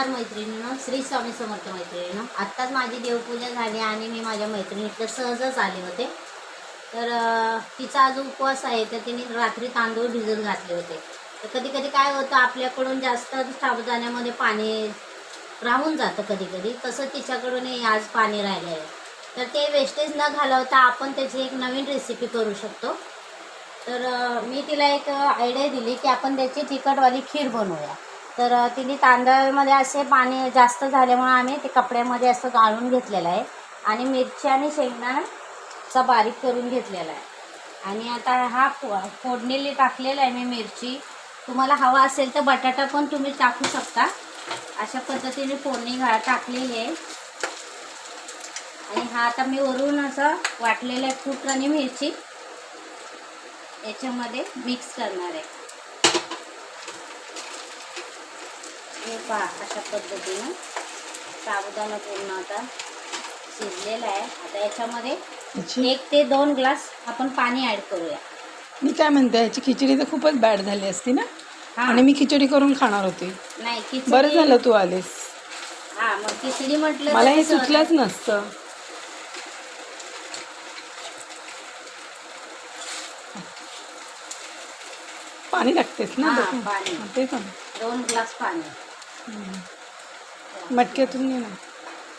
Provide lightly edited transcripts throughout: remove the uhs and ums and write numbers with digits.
नमस्कार मैत्रिणींनो, श्री स्वामी समर्थ मैत्रिणींनो. आत्ताच माझी देवपूजा झाली आणि मी माझ्या मैत्रिणीकडे सहजच आले होते. तर तिचा आज उपवास आहे, तर तिने रात्री तांदूळ भिजत घातले होते. तर कधी कधी काय होतं, आपल्याकडून जास्त साबुदाण्यामध्ये पाणी राहून जातं कधी कधी. तसं तिच्याकडूनही आज पाणी राहिलं आहे. तर ते वेस्टेज न घालवता आपण त्याची एक नवीन रेसिपी करू शकतो. तर मी तिला एक आयडिया दिली की आपण त्याची तिखटवाली खीर बनवूया. तर तिने तांदळामध्ये असे पाणी जास्त झाल्यामुळे आम्ही ते कपड्यामध्ये असं गाळून घेतलेलं आहे आणि मिरची आणि शेंगदाणा बारीक करून घेतलेला आहे. आणि आता हा फोडणीला टाकलेला आहे मी मिरची. तुम्हाला हवा असेल तर बटाटा पण तुम्ही टाकू शकता. अशा पद्धतीने फोडणी टाकलेली आहे. आणि हा आता मी वरून असं वाटलेलं आहे कूट आणि मिरची याच्यामध्ये मिक्स करणार आहे. हे पहा, अशा पद्धतीने साबुदाणा पूर्ण आता शिजलेला आहे. आता याच्यामध्ये 1 ते 2 ग्लास आपण पाणी ॲड करूया. मी काय म्हणते, ह्याची खिचडी तर खूपच बॅड झाली असती ना. आणि मी खिचडी करून खाणार होते. नाही, खिचडी बरं झालं तू आलीस. हा, मग खिचडी म्हटलं मला हे सुचलंच नसतं. पाणी टाकतेस ना. पाणी ते पण 2 ग्लास पाणी मटक्यातून घे ना,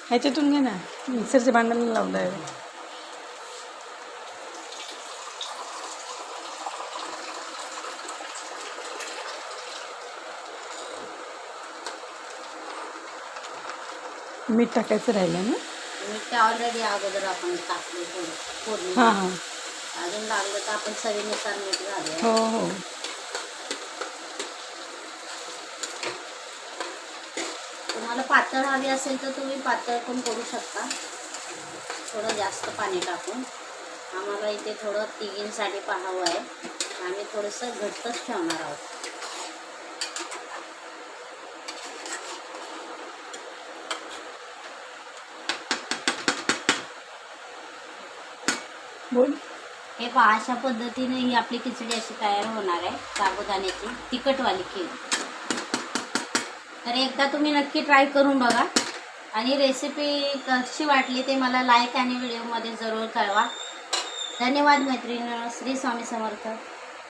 ह्याच्यातून घे ना, मिक्सरच्या भांड्याला लावलं आहे. मीठ टाकायचं राहिलं ना. मीठ ऑलरेडी अगोदर आपण टाकले फोडणी. हां हां, अजून लागलं तर आपण चवीनुसार मीठ घालूया. हो हो. तुम्हाला पातळ हवी असेल तर तुम्ही पातळ पण करू शकता, थोडं जास्त पाणी टाकून. आम्हाला इथे थोडं तिघींसाठी पाहावं आहे. आम्ही थोडंसं घट्टच ठेवणार आहोत. बोल. हे पहा, अशा पद्धतीने ही आपली खिचडी अशी तयार होणार आहे, साबुदाण्याची तिखटवाली खीर. तर एकदा तुम्ही नक्की ट्राय करून बघा आणि रेसिपी कशी वाटली ते मला लाईक आणि व्हिडिओमध्ये जरूर कळवा. धन्यवाद मैत्रिणींनो. श्री स्वामी समर्थ.